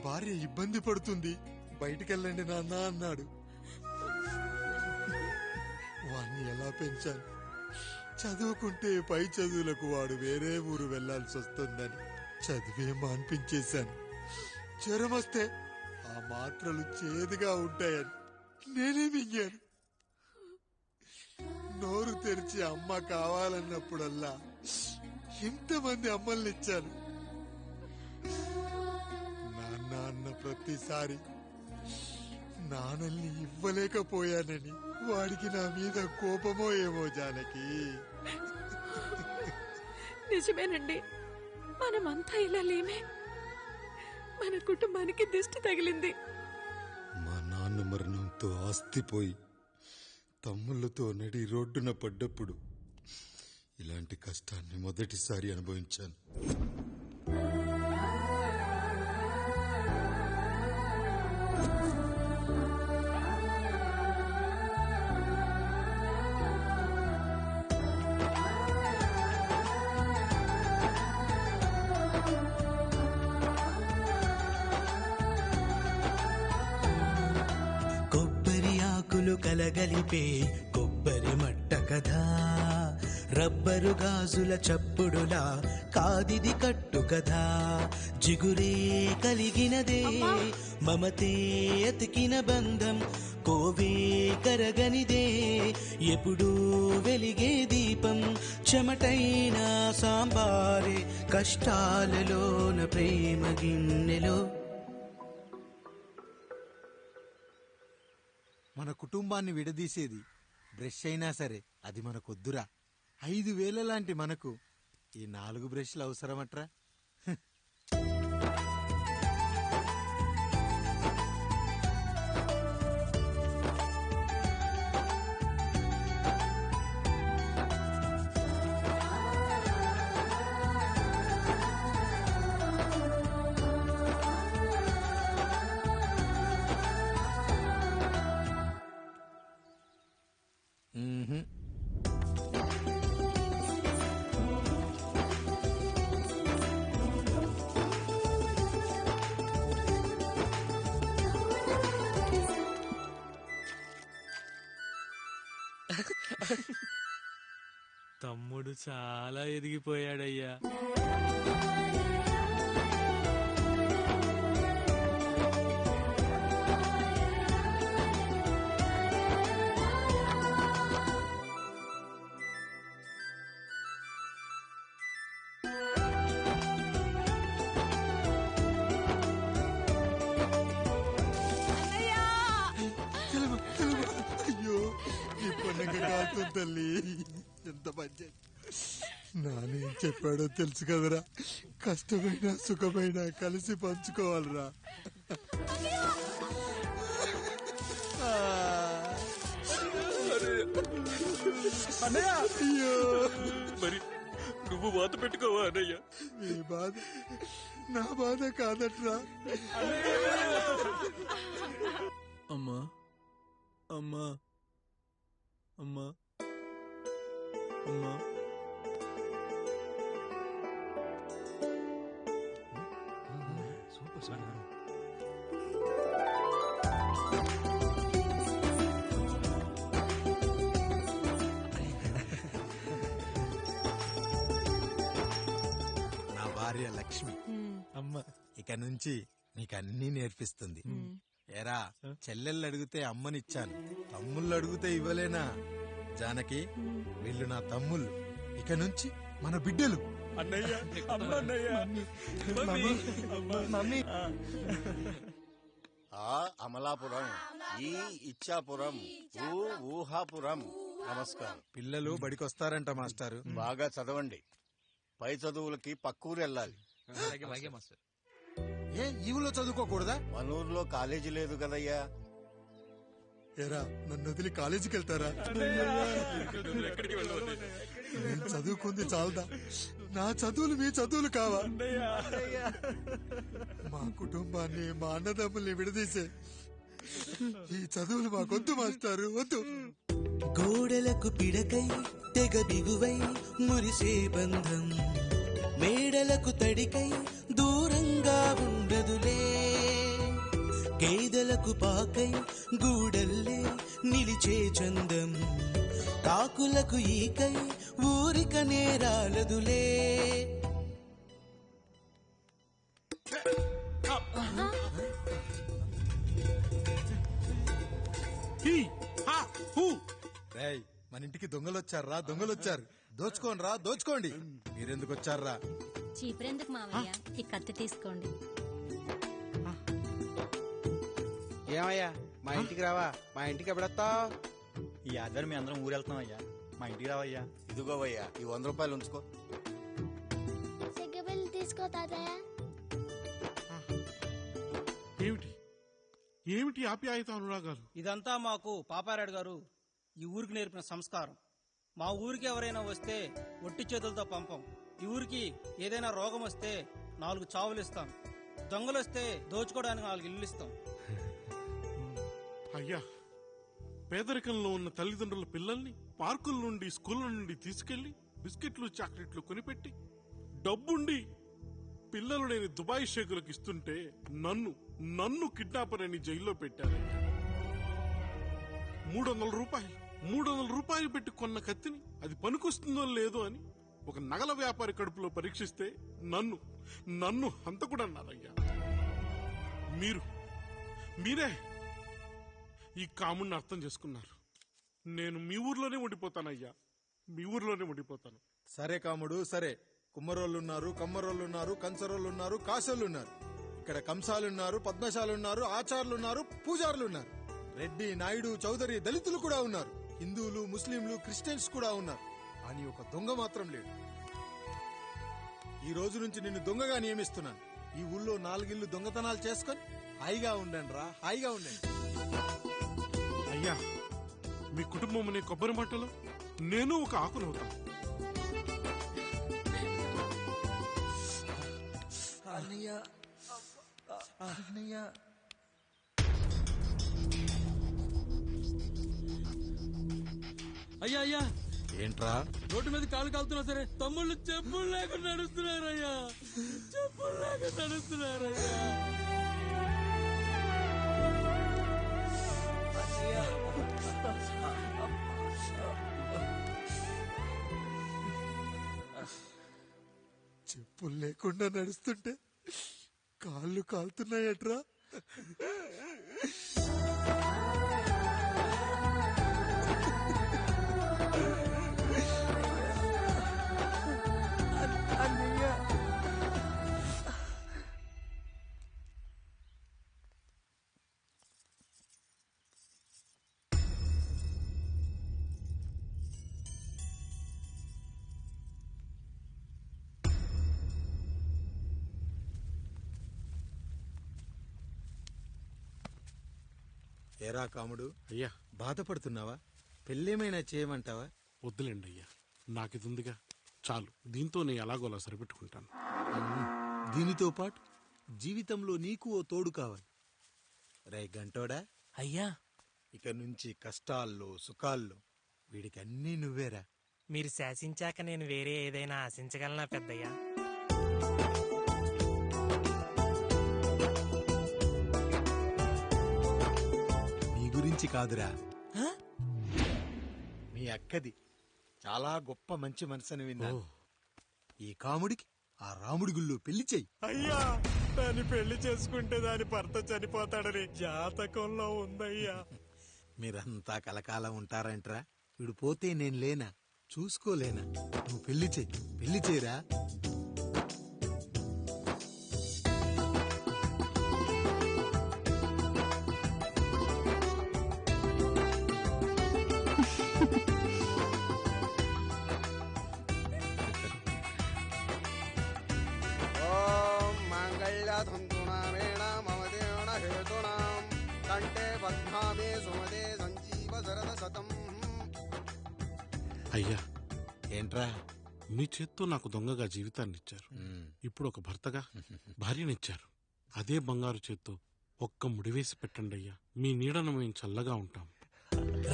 భార్య ఇబ్బంది పడుతుంది, బయటికెళ్ళండి నాన్న అన్నాడు. వాణ్ణి ఎలా పెంచాను? చదువుకుంటే పై చదువులకు వాడు వేరే ఊరు వెళ్లాల్సి వస్తుందని చదివే మాన్పించేశాను. జ్వరం వస్తే ఆ మాత్రలు చేదుగా ఉంటాయని నేనే మింగాను. నోరు తెరిచి అమ్మ కావాలన్నప్పుడల్లా ఎంతమంది అమ్మల్నిచ్చాను. నాన్న అన్న ప్రతిసారి నాన్నల్ని ఇవ్వలేకపోయానని వాడికి నా మీద కోపమో ఏమో జానకి. నిజమేనండి, మనమంతా ఇలా లేమే. మన కుటుంబానికి దిష్టి తగిలింది. మా నాన్న మరణంతో ఆస్తిపోయి తమ్ముళ్లతో నడి రోడ్డున పడ్డప్పుడు ఇలాంటి కష్టాన్ని మొదటిసారి అనుభవించాను. కలగలిపే కొబ్బరి మట్ట కథ, రబ్బరు గాజుల చప్పుడులా కాదిది కట్టు కథ. జిగురే కలిగినదే మమతే అతికిన బంధం, కోవే కరగనిదే ఎప్పుడూ వెలిగే దీపం. చెమటైన సాంబారే కష్టాలలోన ప్రేమ గిన్నెలో. మన కుటుంబాన్ని విడదీసేది బ్రష్ అయినా సరే అది మనకొద్దురా. 5,000 లాంటి మనకు ఈ 4 బ్రష్లు అవసరమట్రా. తమ్ముడు చాలా ఎదిగిపోయాడయ్యా. అయ్యో ఈ పండుగ కాదు తల్లి, ఎంత మంచి. నానేం చెప్పాడో తెలుసు కదరా, కష్టమైన సుఖమైన కలిసి పంచుకోవాలరా. అయ్యో మరి నువ్వు వాత పెట్టుకోవా అన్నయ్య? ఈ బాధ నా బాధ కాదట్రా. అమ్మా అమ్మా అమ్మా అమ్మా. నా భార్య లక్ష్మి అమ్మ ఇక నుంచి నీకన్నీ నేర్పిస్తుంది. ఏరా, చెల్లెళ్ళు అడిగితే అమ్మనిచ్చాను, తమ్ముళ్ళు అడిగితే ఇవ్వలేనా? జానకి, వీళ్ళు నా తమ్ముళ్ళు, ఇక నుంచి మన బిడ్డలు. అన్నయ్య మమ్మీ. ఆ అమలాపురం, ఈ ఇచ్చాపురం, ఊహాపురం. నమస్కారం. పిల్లలు బడికొస్తారంట మాస్టారు. బాగా చదవండి, పై చదువులకి పక్కూరు వెళ్ళాలి. ఏ ఈ ఊళ్ళో చదువుకోకూడదా? మన ఊర్లో కాలేజీ లేదు కదయ్యా. ఏరా, నన్ను వదిలి కాలేజీకి వెళ్తారా? నేను చదువుకుంది చాలదా? నా చదువులు మీ చదువులు కావా? మా కుటుంబాన్ని, మా అన్నదమ్ముల్ని విడదీసే ఈ చదువులు మాకొద్దు మాస్టారు, వద్దు. గోడలకు పిడకై తెగ బిగువై మురిసే బంధం, మేడలకు తడికై దూరంగా ఉండదులే. తీగకు పాకై గూడల్లే నిలిచే చందం కాకులకు ఈకై ఊరిక నేరాలదులే. రేయ్, మన ఇంటికి దొంగలొచ్చారా? దొంగలొచ్చారు. దోచుకోండి రా, దోచుకోండి. మీరెందుకు వచ్చారా? చీపురెందుకు మావయ్య, ఈ కత్తి తీసుకోండి. ఏమయ్యా, మా ఇంటికి రావా? మా ఇంటికి ఎప్పుడొస్తావు? ఈ ఆదివారం మీ అందరం ఊరెళ్తున్నాం అయ్యా, మా ఇంటికి రావయ్యా. ఇదిగోవయ్యా, ఈ 100 రూపాయలు ఉంచుకో. సిగ్గబిల్లి తీసుకో తాతయ్య. ఏమిటి ఏమిటి ఆప్యాయత అనురాగాలు? ఇదంతా మాకు పాపారాయుడు గారు ఈ ఊరికి నేర్పిన సంస్కారం. మా ఊరికి ఎవరైనా వస్తే ఒట్టి చేతులతో పంపం. ఈ ఊరికి ఏదైనా రోగం వస్తే 4 చావులు ఇస్తాం. దొంగలు వస్తే దోచుకోవడానికి 4 ఇల్లు ఇస్తాం. అయ్యా, పేదరికంలో ఉన్న తల్లిదండ్రుల పిల్లల్ని పార్కుల నుండి స్కూళ్ళ నుండి తీసుకెళ్లి బిస్కెట్లు చాక్లెట్లు కొనిపెట్టి డబ్బుండి పిల్లలు లేని దుబాయ్ షేకులకు ఇస్తుంటే నన్ను కిడ్నాపర్ అని జైల్లో పెట్టారయ్యా. 300 రూపాయలు పెట్టి కొన్న కత్తిని అది పనికొస్తుందో లేదో అని ఒక నగల వ్యాపారి కడుపులో పరీక్షిస్తే నన్ను హంతకుడన్నారయ్యా. మీరే ఈ కాముణ్ణి అర్థం చేసుకున్నారు. నేను మీ ఊర్లోనే ఉండిపోతానయ్యా, మీ ఊర్లోనే ఉండిపోతాను. సరే కాముడు, సరే. కుమ్మరోళ్ళున్నారు, కమ్మరోళ్ళున్నారు, కంచరోళ్ళున్నారు, కాసోళ్ళున్నారు. ఇక్కడ కంసాలున్నారు, పద్మశాలున్నారు, ఆచార్లున్నారు, పూజారులున్నారు. రెడ్డి, నాయుడు, చౌదరి, దళితులు కూడా ఉన్నారు. హిందువులు, ముస్లింలు, క్రిస్టియన్స్ కూడా ఉన్నారు. కానీ ఒక దొంగ మాత్రం లేడు. ఈ రోజు నుంచి నిన్ను దొంగగా నియమిస్తున్నాను. ఈ ఊళ్ళో 4 ఇళ్ళు దొంగతనాలు చేసుకొని హాయిగా ఉండండి రా, హాయిగా ఉండండి. అయ్యా, మీ కుటుంబం అనే కొబ్బరి మంటలో నేను ఒక ఆకునవుతాను. అయ్యా అయ్యా, ఏంట్రా? రోడ్డు మీద కాలు కాలుతున్నా సరే తమ్ముళ్ళు చెప్పులు లేకుండా నడుస్తున్నారయ్యా, చెప్పులు లేకుండా నడుస్తున్నారయ్యా. చెప్పులు లేకుండా నడుస్తుంటే కాళ్ళు కాలుతున్నాయట్రా. ఏరా కాముడు, అయ్యా, బాధపడుతున్నావా? పెళ్ళేమైనా చేయమంటావా? వద్దులేండి అయ్యా, నాకిది ఉందిగా చాలు. దీంతో నేను ఎలాగోలా సరిపెట్టుకుంటాను. దీనితో పాటు జీవితంలో నీకు ఓ తోడు కావాలి. రే గంటోడా, అయ్యా, ఇక నుంచి కష్టాల్లో సుఖాల్లో వీడికి అన్నీ నువ్వేరా. మీరు శాసించాక నేను వేరే ఏదైనా ఆశించగలనా పెద్దయ్యా? నీ గురించి కాదురా, మీ అక్కది. చాలా గొప్ప మంచి మనసుని విన్నా. ఈ కాముడికి ఆ రాముడి గుళ్ళో పెళ్లి చెయ్యి. అయ్యా, దాన్ని పెళ్లి చేసుకుంటే దాని భర్త చనిపోతాడని జాతకంలో ఉందయ్యా. మీరంతా కలకాలం ఉంటారంట్రా. వీడు పోతే నేను లేనా, చూసుకోలేనా? నువ్వు పెళ్లి చెయ్యి, పెళ్లి చేయరా. ఓం మాంగళ్యధంతునామేణ మమ దేవన హేతునాం కంఠే పద్మామే సుమదే సంజీవ శరద శతం. అయ్యా, ఏంట్రా? మీ చేత్తో నాకు దొంగగా జీవితాన్ని ఇచ్చారు. ఇప్పుడు ఒక భర్తగా భార్యనిచ్చారు. అదే బంగారు చేత్తో ఒక్క ముడివేసి పెట్టండి అయ్యా. మీ నీడను మేము చల్లగా ఉంటాం.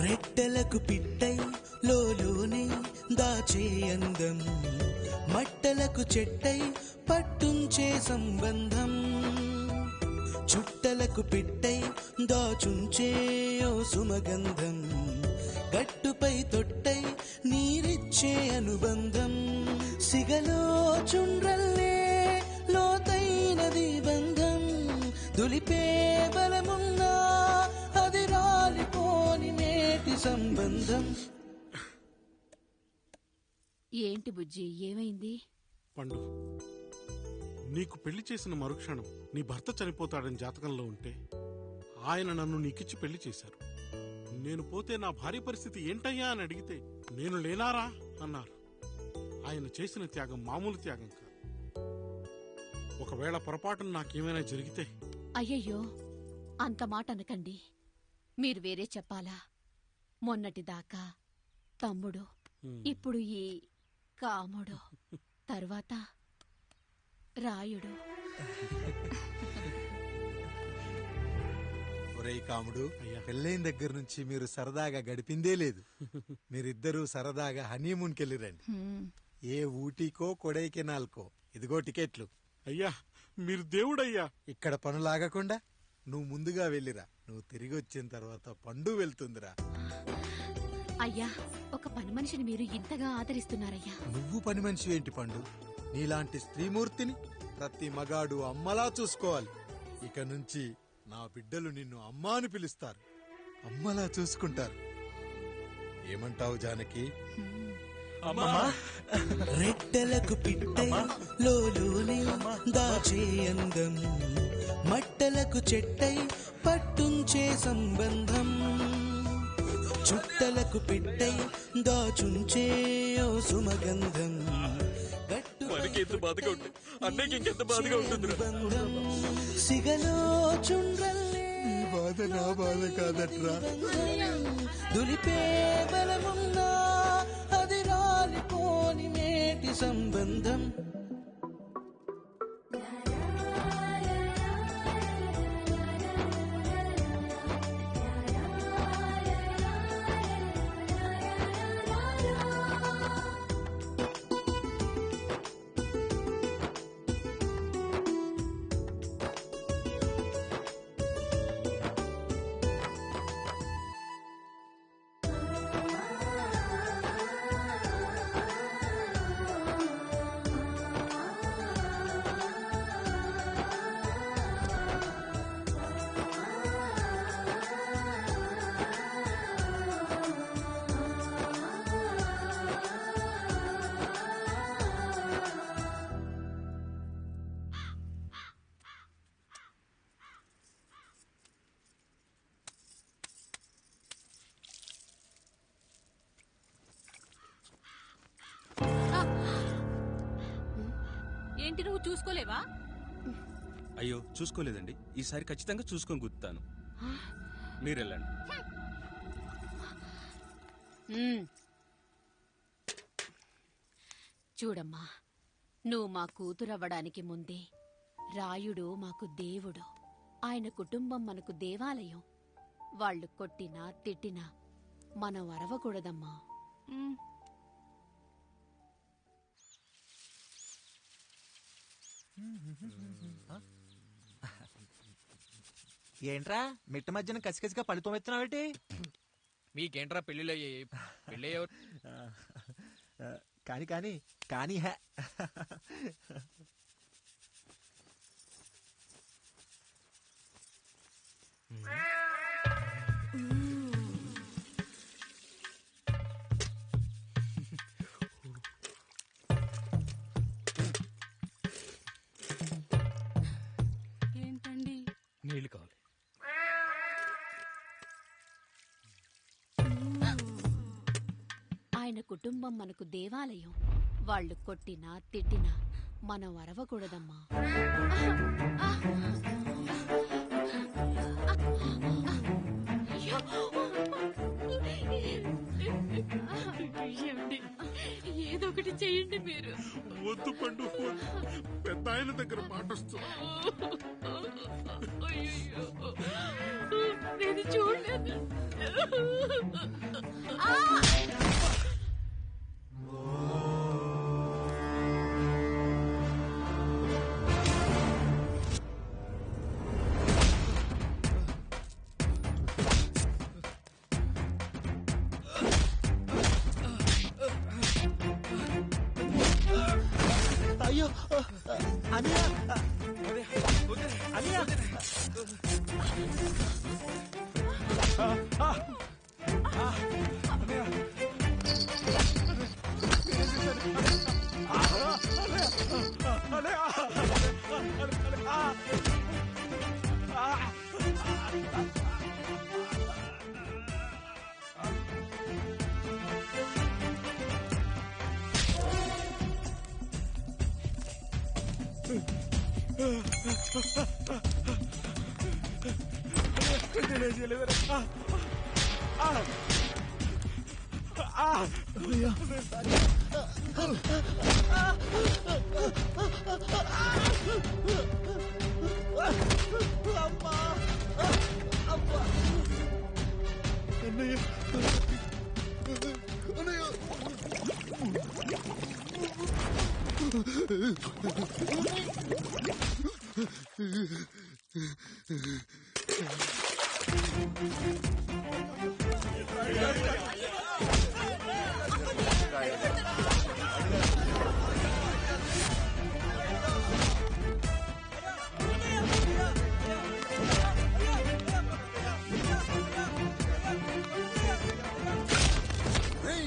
రెట్టలకు పిట్టై లోలోనే దాచే అందం, మట్టలకు చెట్టై పట్టుంచే సంబంధం, చుట్టలకు పిట్టై దాచుంచే ఓ సుమగంధం, గట్టుపై తొట్టై నీరిచ్చే అనుబంధం, సిగలో చుండ్రల్లే లోతైనది బంధం, దులిపే బలమున్నా అది రాలిపోని మేటి సంబంధం. ఏంటి బుజ్జి, ఏమైంది? పండు, నీకు పెళ్లి చేసిన మరుక్షణం నీ భర్త చనిపోతాడని జాతకంలో ఉంటే ఆయన నన్ను నీకిచ్చి పెళ్లి చేశారు. నేను పోతే నా భార్య పరిస్థితి ఏంటయ్యా అని అడిగితే నేను లేనారా అన్నారు. ఆయన చేసిన త్యాగం మామూలు త్యాగం కాదు. ఒకవేళ పొరపాటున నాకేమైనా జరిగితే? అయ్యయ్యో, అంత మాట అనకండి. మీరు వేరే చెప్పాలా? మొన్నటిదాకా తమ్ముడు, ఇప్పుడు ఈ కాముడు, తర్వాత రాయుడు. ఒరేయ్ కాముడు, పెళ్ళైన దగ్గర నుంచి మీరు సరదాగా గడిపిందే లేదు. మీరిద్దరూ సరదాగా హనీమూన్కి వెళ్ళిరండి. ఏ ఊటీకో కొడైకెనాల్కో. ఇదిగో టికెట్లు. అయ్యా, మీరు దేవుడయ్యా. ఇక్కడ పనులాగకుండా నువ్వు ముందుగా వెళ్ళిరా. నువ్వు తిరిగి వచ్చిన తర్వాత పండు వెళ్తుందిరా. అయ్యా, ఒక పని మనిషిని మీరు ఇంతగా ఆదరిస్తున్నారయ్యా. నువ్వు పని మనిషి ఏంటి పండు? నీలాంటి స్త్రీమూర్తిని ప్రతి మగాడు అమ్మలా చూసుకోవాలి. ఇక నుంచి నా బిడ్డలు నిన్ను అమ్మా అని పిలుస్తారు, అమ్మలా చూసుకుంటారు. ఏమంటావు జానకి? రెట్టలకు పిట్టై లోలోనే దాచే అందం, మట్టలకు చెట్టై పట్టుంచే సంబంధం, చుట్టలకు పిట్టై దాచుంచే ఓ సుమగంధం, సిగలో చుండ్రల్లే బాధ నా బాధ కాదట్రా. దులిపే బలమున్నా అది రాలిపోని మేటి సంబంధం. ఏంటి, నువ్వు చూసుకోలేవా? అయ్యో, చూసుకోలేదండి. ఈసారి ఖచ్చితంగా చూసుకొని గుర్తాను. మీరెళ్ళండి. చూడమ్మా, నువ్వు మా కూతురవ్వడానికి ముందే రాయుడు మాకు దేవుడు. ఆయన కుటుంబం మనకు దేవాలయం. వాళ్ళు కొట్టినా తిట్టినా మనం అరవకూడదమ్మా. ఏంట్రా మిట్ట మధ్యన కసికసిగా పడిపోమెత్తున్నావేటి? మీకేంట్రా పెళ్లిలో పెళ్ళి కాని కాని కానీ హే ఏంటండి? నీళ్లు కావాలి. ఆయన కుటుంబం మనకు దేవాలయం. వాళ్ళు కొట్టినా తిట్టినా మనం అరవకూడదమ్మా. ఏదో ఒకటి చెయ్యండి మీరు. వద్దు పండు, పెద్ద ఆయన దగ్గర మాటొస్తుంది. నేను చూడలేదు.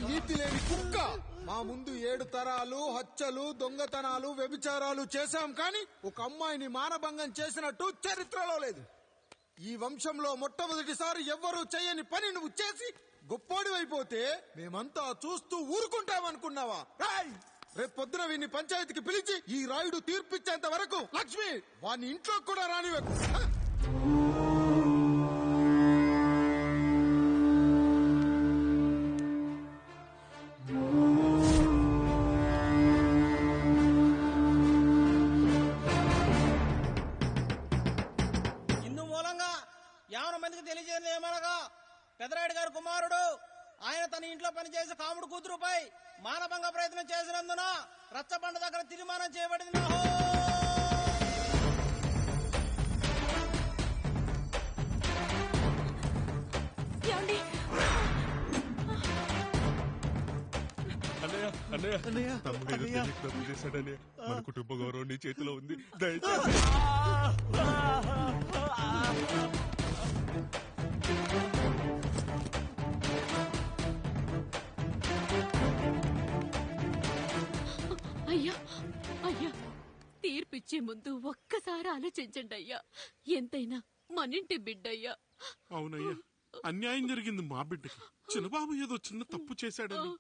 నీతి లేని కుక్క, మా ముందు 7 తరాలు హత్యలు, దొంగతనాలు, వ్యభిచారాలు చేశాం కానీ ఒక అమ్మాయిని మానభంగం చేసినట్టు చరిత్రలో లేదు. ఈ వంశంలో మొట్టమొదటిసారి ఎవ్వరూ చేయని పని నువ్వు చేసి గొప్పోడివైపోతే మేమంతా చూస్తూ ఊరుకుంటామనుకున్నావా? రేపు పొద్దున వీడిని పంచాయతీకి పిలిచి ఈ రాయుడు తీర్పిచ్చేంత వరకు లక్ష్మి వాడిని ఇంట్లో కూడా రానివ్వకు. ఇందు మూలంగా 50 మందికి తెలియజేయడం ఏమనగా పెదరాయుడు గారి కుమారుడు ఆయన తన ఇంట్లో పనిచేసే కాముడు కూతురుపై మానభంగ ప్రయత్నం చేసినందున రచ్చబండ దగ్గర తీర్మానం చేయబడింది. తమ్ముడు ఏదో తెలియక తప్పు చేశాడనే మన కుటుంబ గౌరవం నీ చేతిలో ఉంది. దయచేసి అయ్యా అయ్యా, తీర్పిచ్చే ముందు ఒక్కసారి ఆలోచించండి అయ్యా. ఎంతైనా మనింటి బిడ్డయ్యా. అవునయ్యా, అన్యాయం జరిగింది మా బిడ్డకి. చిన్నబాబు ఏదో చిన్న తప్పు చేశాడని.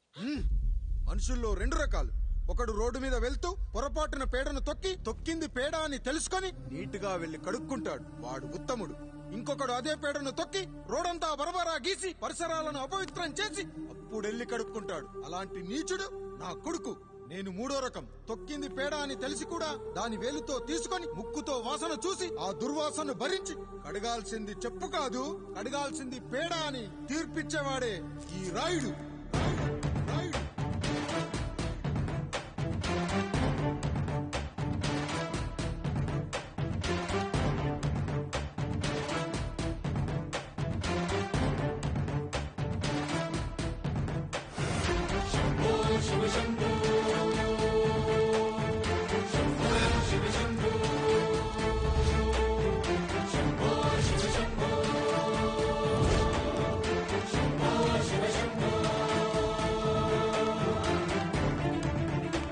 మనుషుల్లో 2 రకాలు. ఒకడు రోడ్డు మీద వెళ్తూ పొరపాటున పేడను తొక్కింది పేడ అని తెలుసుకొని నీట్ గా వెళ్లి కడుక్కుంటాడు, వాడు ఉత్తముడు. ఇంకొకడు అదే పేడను తొక్కి రోడంతా బరబరా గీసి పరిసరాలను అపవిత్రం చేసి అప్పుడెళ్లి కడుక్కుంటాడు. అలాంటి నీచుడు నా కొడుకు. నేను 3వ రకం. తొక్కింది పేడ అని తెలిసి కూడా దాని వేలుతో తీసుకొని ముక్కుతో వాసన చూసి ఆ దుర్వాసన భరించి కడగాల్సింది చెప్పు కాదు, కడగాల్సింది పేడ అని తీర్పిచ్చేవాడే ఈ రాయుడు. శంభో శివ శంభో